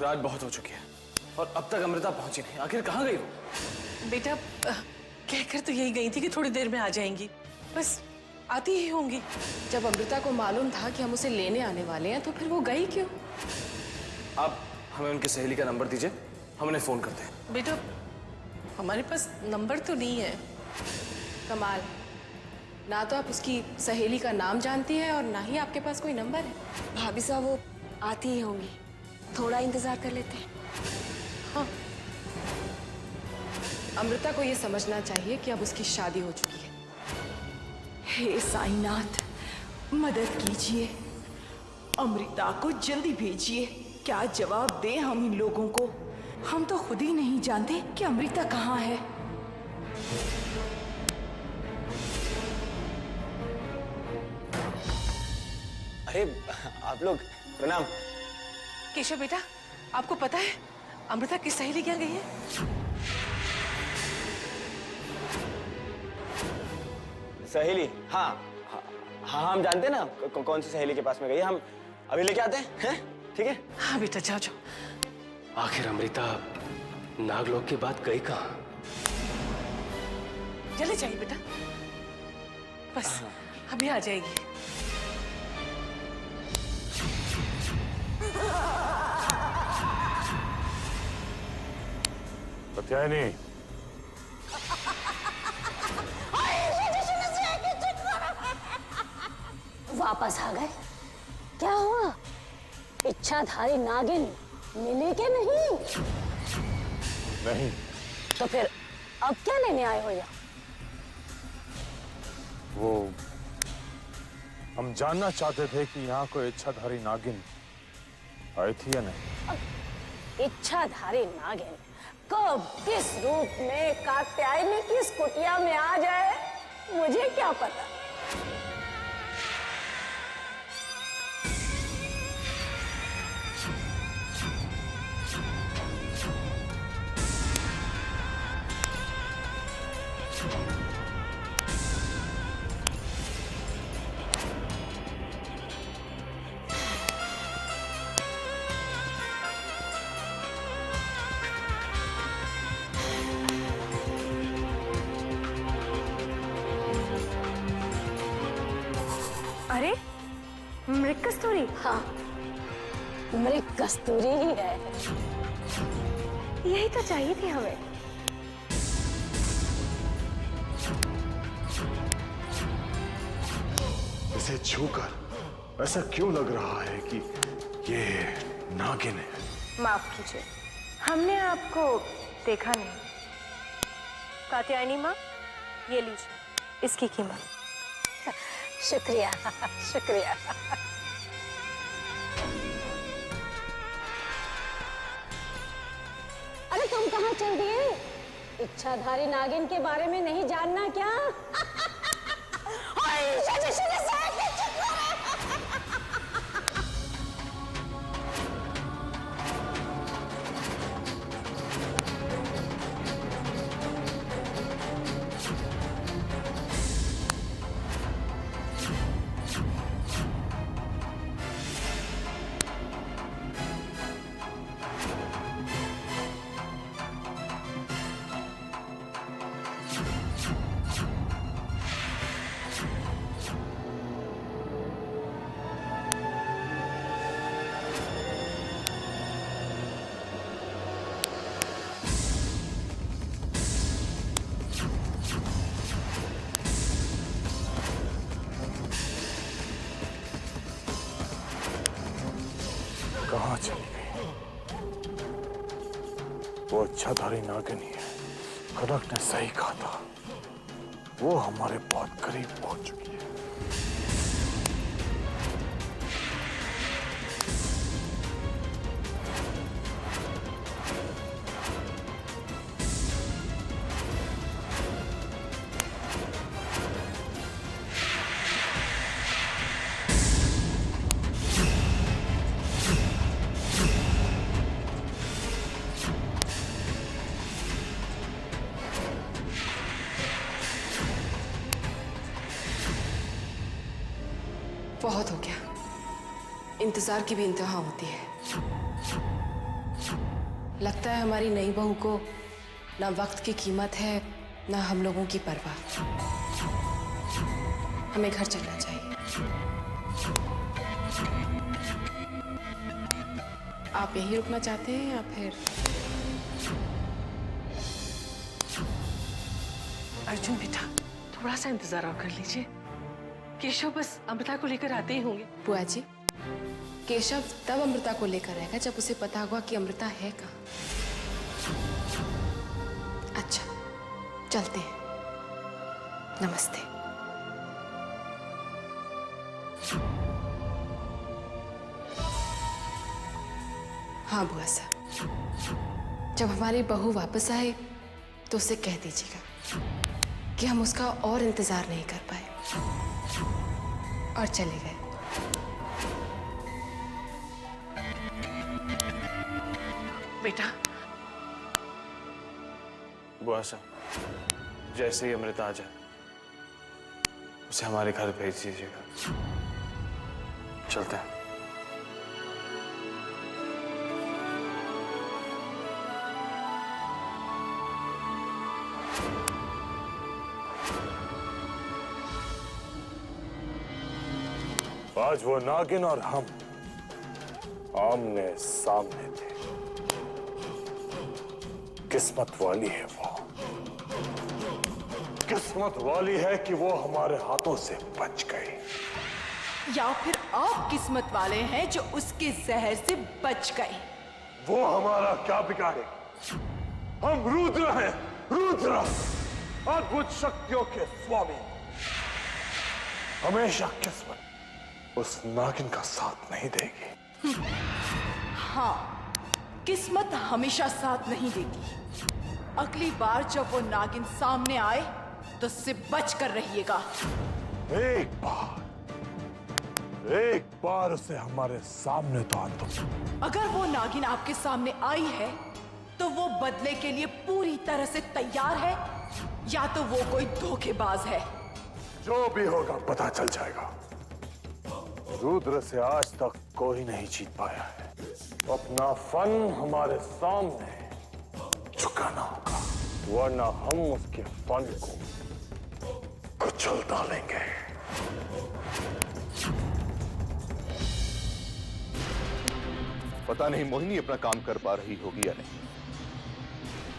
रात बहुत हो चुकी है और अब तक अमृता पहुंची नहीं। आखिर कहाँ गई वो? बेटा कहकर तो यही गई थी कि थोड़ी देर में आ जाएंगी, बस आती ही होंगी। जब अमृता को मालूम था कि हम उसे लेने आने वाले हैं तो फिर वो गई क्यों? आप हमें उनकी सहेली का नंबर दीजिए, हम उन्हें फोन करते हैं। बेटा हमारे पास नंबर तो नहीं है। कमाल, ना तो आप उसकी सहेली का नाम जानती हैं और ना ही आपके पास कोई नंबर है। भाभी साहब वो आती ही होंगी, थोड़ा इंतजार कर लेते हैं। हाँ, अमृता को ये समझना चाहिए कि अब उसकी शादी हो चुकी है। हे साईनाथ, मदद कीजिए, अमृता को जल्दी भेजिए। क्या जवाब दें हम इन लोगों को? हम तो खुद ही नहीं जानते कि अमृता कहाँ है। अरे आप लोग प्रणाम। केशव बेटा, आपको पता है अमृता की सहेली क्या गई है? सहेली? हाँ हाँ, हाँ हम जानते हैं ना कौन सी सहेली के पास में गई है। हम अभी लेके आते हैं, ठीक है? हाँ बेटा जाओ जाओ। आखिर अमृता नागलोक के बाद गई कहाँ? जल्दी जाइए बेटा, बस अभी आ जाएगी। कात्यायनी, वापस आ गए? क्या हुआ? इच्छाधारी नागिन मिली के नहीं? नहीं। तो फिर अब क्या लेने आए हो यहाँ? वो हम जानना चाहते थे कि यहाँ कोई इच्छाधारी नागिन आई थी या नहीं। इच्छाधारी नागिन कब किस रूप में कात्यायनी किस कुटिया में आ जाए मुझे क्या पता। अरे मृग कस्तूरी? हाँ, मृग कस्तूरी ही है। यही तो चाहिए थी हमें। इसे छूकर ऐसा क्यों लग रहा है कि ये नागिन है? माफ कीजिए, हमने आपको देखा नहीं। कात्यायनी माँ, ये लीजिए इसकी कीमत। शुक्रिया शुक्रिया। अरे तुम कहाँ चल दिए? इच्छाधारी नागिन के बारे में नहीं जानना क्या? कहाँ चली गई? वो इच्छाधारी नागिन ही है। कनक ने सही कहा था, वो हमारे बहुत करीब पहुंच चुकी है। बहुत हो गया, इंतजार की भी इंतहा होती है। लगता है हमारी नई बहू को ना वक्त की कीमत है ना हम लोगों की परवाह। हमें घर चलना चाहिए। आप यहीं रुकना चाहते हैं या फिर? अर्जुन बेटा, थोड़ा सा इंतजार और कर लीजिए। केशव बस अमृता को लेकर आते ही होंगे। बुआ जी, केशव तब अमृता को लेकर आएगा जब उसे पता होगा कि अमृता है कहाँ। अच्छा, चलते हैं। नमस्ते। हाँ बुआ साहब, जब हमारी बहू वापस आए तो उसे कह दीजिएगा कि हम उसका और इंतजार नहीं कर पाए और चले गए। बेटा, बुआ साहब, जैसे ही अमृता आ जाए उसे हमारे घर भेज दीजिएगा। चलते हैं। आज वो नागिन और हम आमने सामने थे। किस्मत वाली है वो, किस्मत वाली है कि वो हमारे हाथों से बच गई। या फिर आप किस्मत वाले हैं जो उसके जहर से बच गए। वो हमारा क्या बिगाड़े? हम रुद्र हैं, रुद्र, अद्भुत शक्तियों के स्वामी। हमेशा किस्मत उस नागिन का साथ नहीं देगी। हाँ, किस्मत हमेशा साथ नहीं देगी। अगली बार जब वो नागिन सामने आए तो उससे बच कर रहिएगा। एक बार उसे हमारे सामने तो आ दो। अगर वो नागिन आपके सामने आई है तो वो बदले के लिए पूरी तरह से तैयार है या तो वो कोई धोखेबाज है। जो भी होगा पता चल जाएगा। रुद्र से आज तक कोई नहीं जीत पाया है। अपना फन हमारे सामने झुकाना होगा, वरना हम उसके फन को कुचल डालेंगे। पता नहीं मोहिनी अपना काम कर पा रही होगी या नहीं।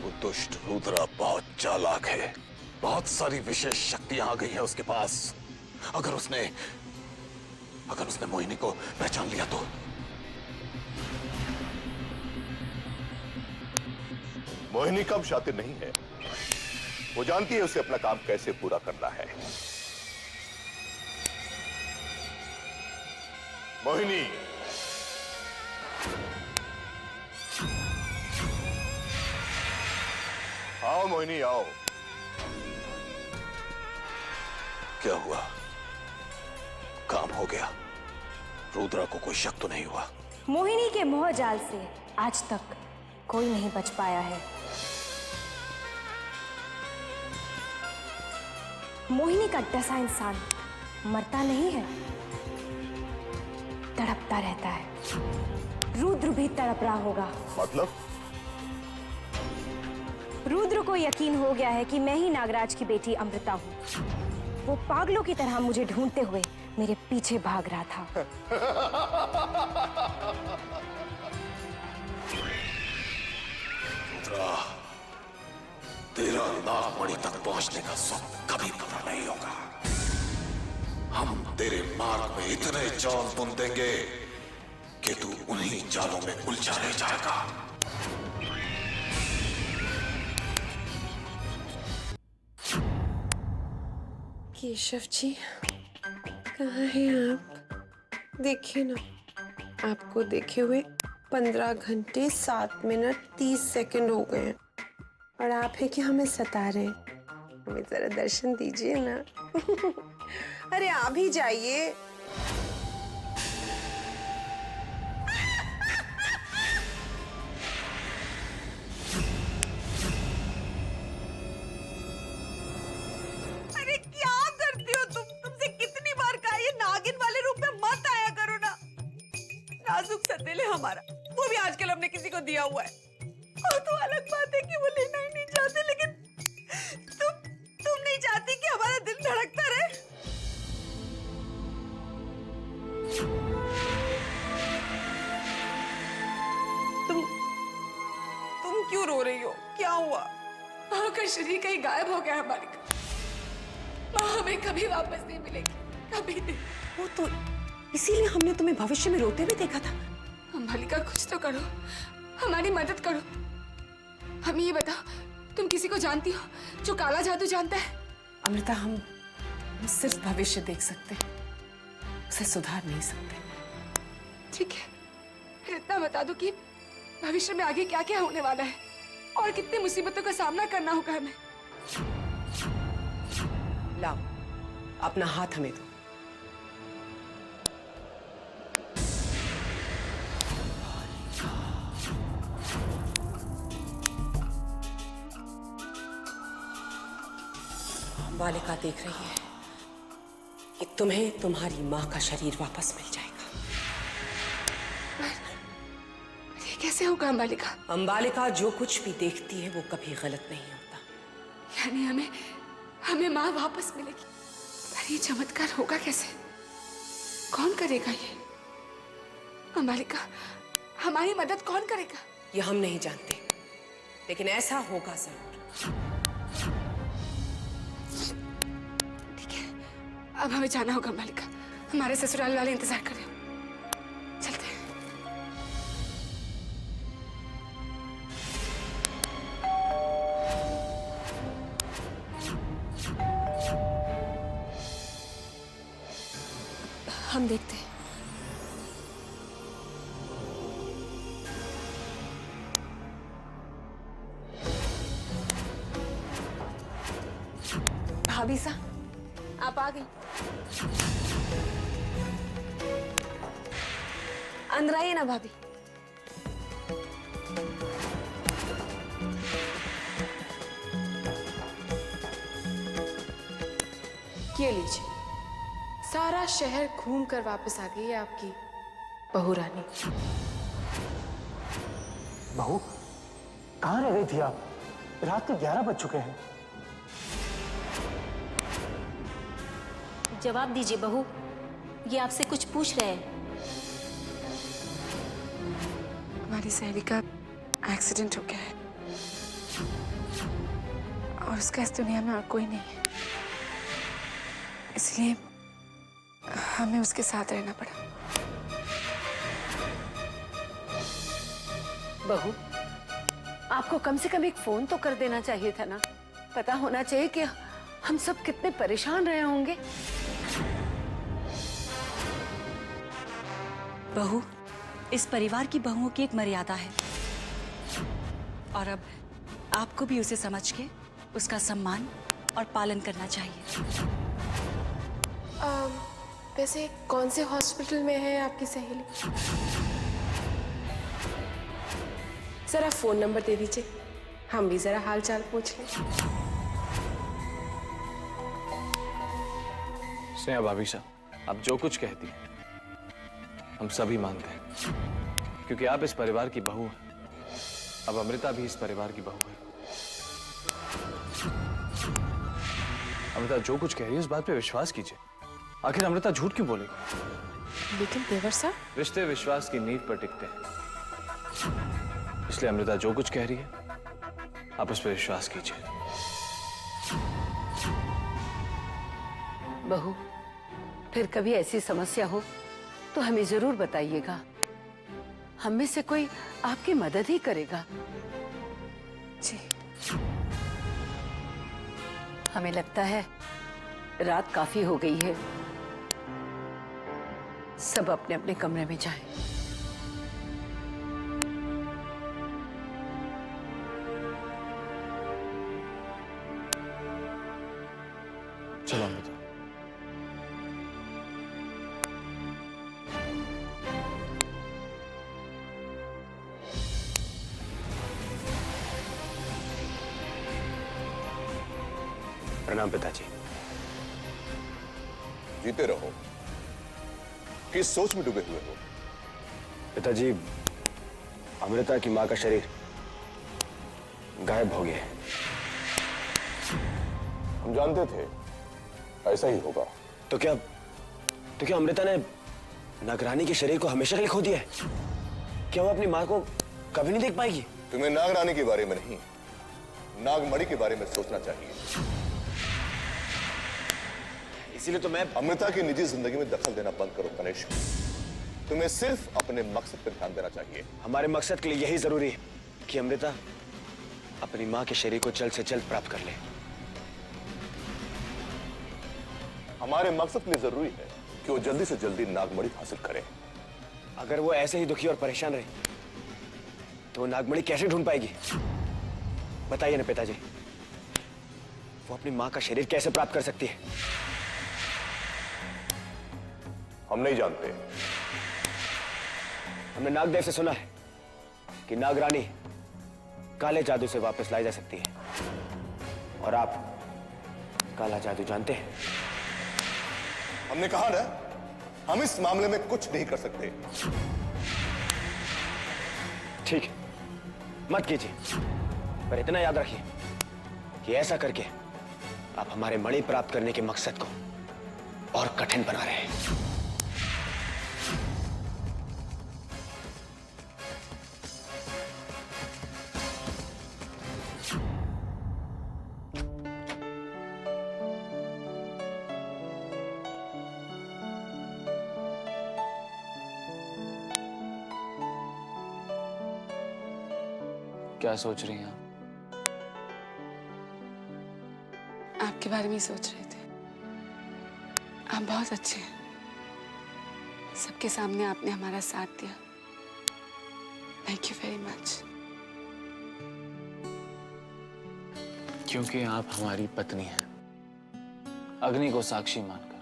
वो दुष्ट रुद्रा बहुत चालाक है, बहुत सारी विशेष शक्तियां आ गई है उसके पास। अगर उसने मोहिनी को पहचान लिया तो मोहिनी कम शातिर नहीं है, वो जानती है उसे अपना काम कैसे पूरा करना है। मोहिनी, आओ मोहिनी आओ। क्या हुआ? काम हो गया? रुद्रा को कोई शक तो नहीं हुआ? मोहिनी के मोह जाल से आज तक कोई नहीं बच पाया है। मोहिनी का डसा इंसान मरता नहीं है, तड़पता रहता है। रुद्र भी तड़प रहा होगा। मतलब? रुद्र को यकीन हो गया है कि मैं ही नागराज की बेटी अमृता हूँ। वो पागलों की तरह मुझे ढूंढते हुए मेरे पीछे भाग रहा था। रुद्रा, तेरा नागमणि तक पहुंचने का स्वप्न कभी पूरा नहीं होगा। हम तेरे मार्ग में इतने जाल बुन देंगे कि तू उन्हीं जालों में उलझा रह जाएगा। केशव जी, कहाँ हैं आप? देखिए ना, आपको देखे हुए 15 घंटे 7 मिनट 30 सेकंड हो गए हैं और आप हैं कि हमें सता रहे हैं। हमें जरा दर्शन दीजिए ना। अरे आप ही जाइए। अरे क्या करती हो तुम? तुमसे कितनी बार कहा ये नागिन वाले रूप में मत आया करो ना। नाजुक सतीले हमारा, वो भी आजकल हमने किसी को दिया हुआ है। वो तो अलग बात है कि वो लेना ही नहीं चाहते, लेकिन तुम नहीं चाहती कि हमारा दिल धड़कता रहे? तुम क्यों रो रही हो? क्या हुआ? माँ का शरीर कहीं गायब हो गया है हमारे का। माँ हमें कभी वापस नहीं मिलेगी, कभी नहीं। वो तो इसीलिए हमने तुम्हें भविष्य में रोते हुए देखा था। मालिका कुछ तो करो, हमारी मदद करो। हमें ये बताओ, तुम किसी को जानती हो जो काला जादू जानता है? अमृता, हम सिर्फ भविष्य देख सकते हैं, उसे सुधार नहीं सकते। ठीक है, फिर इतना बता दो कि भविष्य में आगे क्या क्या होने वाला है और कितनी मुसीबतों का सामना करना होगा हमें। लाओ, अपना हाथ हमें दो। बालिका देख रही है कि तुम्हें तुम्हारी मां का शरीर वापस मिल जाएगा। ये कैसे होगा अंबालिका? अंबालिका जो कुछ भी देखती है वो कभी गलत नहीं होता। यानी हमें माँ वापस मिलेगी। पर ये चमत्कार होगा कैसे? कौन करेगा ये? अंबालिका, हमारी मदद कौन करेगा? ये हम नहीं जानते, लेकिन ऐसा होगा जरूर। अब हमें जाना होगा मालिका, हमारे ससुराल वाले इंतजार कर रहे हो। चलते हैं। हम देखते हैं। भाभी सा, आप आ गई। अंदर आइए ना भाभी। ये लीजिए, सारा शहर घूम कर वापस आ गई है आपकी बहू रानी। बहू, कहाँ रह गई थी आप? रात के 11 बज चुके हैं। जवाब दीजिए बहू, ये आपसे कुछ पूछ रहे हैं। हमारी सहेली का एक्सीडेंट हो गया है और उसका इस दुनिया में और कोई नहीं है, इसलिए हमें उसके साथ रहना पड़ा। बहू, आपको कम से कम एक फोन तो कर देना चाहिए था ना। पता होना चाहिए कि हम सब कितने परेशान रहे होंगे। बहू, इस परिवार की बहुओं की एक मर्यादा है और अब आपको भी उसे समझ के उसका सम्मान और पालन करना चाहिए। वैसे कौन से हॉस्पिटल में है आपकी सहेली? जरा फोन नंबर दे दीजिए, हम भी जरा हाल चाल पूछ लें। स्नेहा भाभी साहब, आप जो कुछ कहती हैं हम सभी मानते हैं, क्योंकि आप इस परिवार की बहू हैं। अब अमृता भी इस परिवार की बहू है। अमृता जो कुछ कह रही है उस बात पे विश्वास कीजिए। आखिर अमृता झूठ क्यों बोलेगी? लेकिन देवर साहब, रिश्ते विश्वास की नींव पर टिकते हैं, इसलिए अमृता जो कुछ कह रही है आप उस पर विश्वास कीजिए। बहू, फिर कभी ऐसी समस्या हो तो हमें जरूर बताइएगा। हम में से कोई आपकी मदद ही करेगा। जी। हमें लगता है रात काफी हो गई है, सब अपने अपने कमरे में जाएं। चलो अमृता। प्रणाम पिताजी। जीते रहो। किस सोच में डूबे हुए हो? पिताजी, अमृता की मां का शरीर गायब हो गए। हम जानते थे ऐसा ही होगा। तो क्या अमृता ने नागरानी के शरीर को हमेशा के लिए खो दिया है? क्या वो अपनी माँ को कभी नहीं देख पाएगी? तुम्हें नागरानी के बारे में नहीं, नागमणि के बारे में सोचना चाहिए। इसीलिए तो मैं अमृता की निजी जिंदगी में दखल देना बंद करो गणेश। तुम्हें सिर्फ अपने मकसद पर ध्यान देना चाहिए। हमारे मकसद के लिए यही जरूरी है कि अमृता अपनी माँ के शरीर को जल्द से जल्द प्राप्त कर ले। हमारे मकसद के लिए जरूरी है कि वो जल्दी से जल्दी नागमणि हासिल करे। अगर वो ऐसे ही दुखी और परेशान रहे तो वो नागमणि कैसे ढूंढ पाएगी? बताइए ना पिताजी, वो अपनी माँ का शरीर कैसे प्राप्त कर सकती है? हम नहीं जानते। हमने नागदेव से सुना है कि नागरानी काले जादू से वापस लाई जा सकती है, और आप काला जादू जानते हैं। हमने कहा ना, हम इस मामले में कुछ नहीं कर सकते। ठीक है, मत कीजिए, पर इतना याद रखिए कि ऐसा करके आप हमारे मणि प्राप्त करने के मकसद को और कठिन बना रहे हैं। क्या सोच रही हैं आप? आपके बारे में ही सोच रहे थे। आप बहुत अच्छे हैं। सबके सामने आपने हमारा साथ दिया। Thank you very much. क्योंकि आप हमारी पत्नी हैं। अग्नि को साक्षी मानकर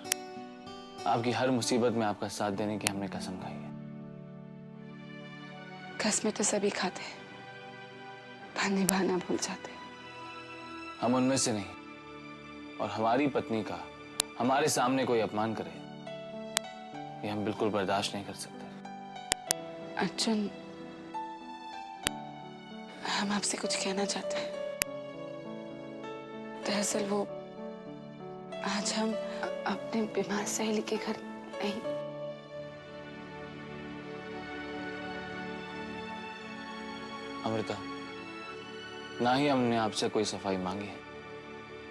आपकी हर मुसीबत में आपका साथ देने की हमने कसम खाई है। कसमें तो सभी खाते हैं, पर निभाना भूल जाते हैं। हम उनमें से नहीं, और हमारी पत्नी का हमारे सामने कोई अपमान करे ये हम बिल्कुल बर्दाश्त नहीं कर सकते। अर्जुन, हम आपसे कुछ कहना चाहते हैं। दरअसल वो आज हम अपने बीमार सहेली के घर नहीं, अमृता, ना ही हमने आपसे कोई सफाई मांगी है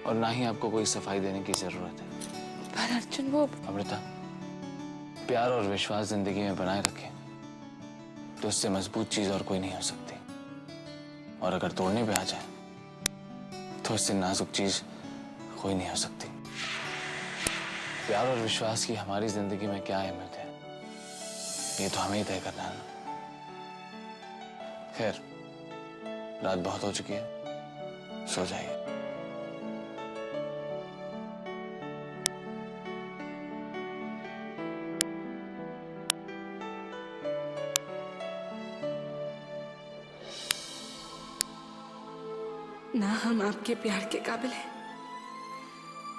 और ना ही आपको कोई सफाई देने की जरूरत है। पर अर्जुन वो अमृता, प्यार और विश्वास जिंदगी में बनाए रखें तो उससे मजबूत चीज और कोई नहीं हो सकती, और अगर तोड़ने पे आ जाए तो उससे नाजुक चीज कोई नहीं हो सकती। प्यार और विश्वास की हमारी जिंदगी में क्या अहमियत है ये तो हमें ही तय करना है ना। खैर, रात बहुत हो चुकी है, सो जाइए। ना हम आपके प्यार के काबिल हैं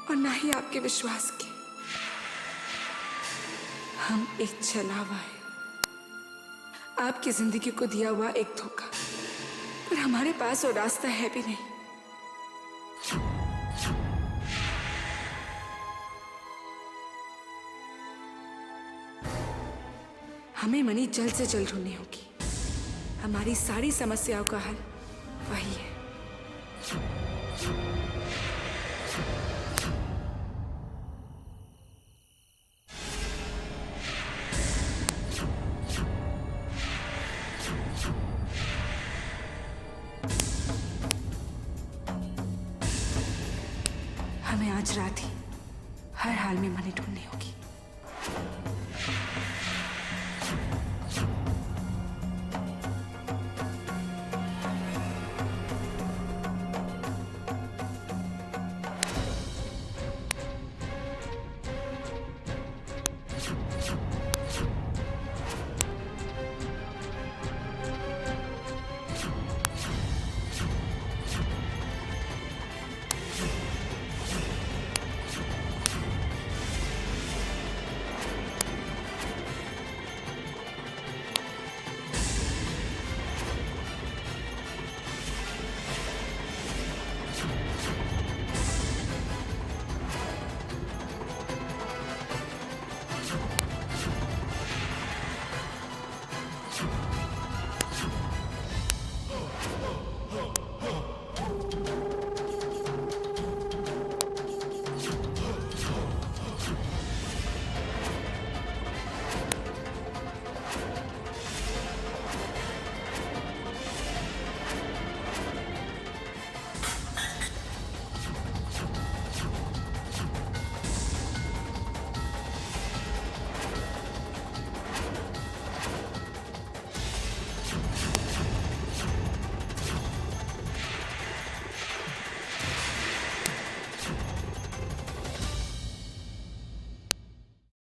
और ना ही आपके विश्वास के। हम एक छलावा है, आपकी जिंदगी को दिया हुआ एक धोखा, पर हमारे पास वो रास्ता है भी नहीं। हमें मणि जल्द से जल्द ढूंढनी होगी। हमारी सारी समस्याओं का हल वही है। हमें आज रात ही हर हाल में मणि ढूंढनी होगी।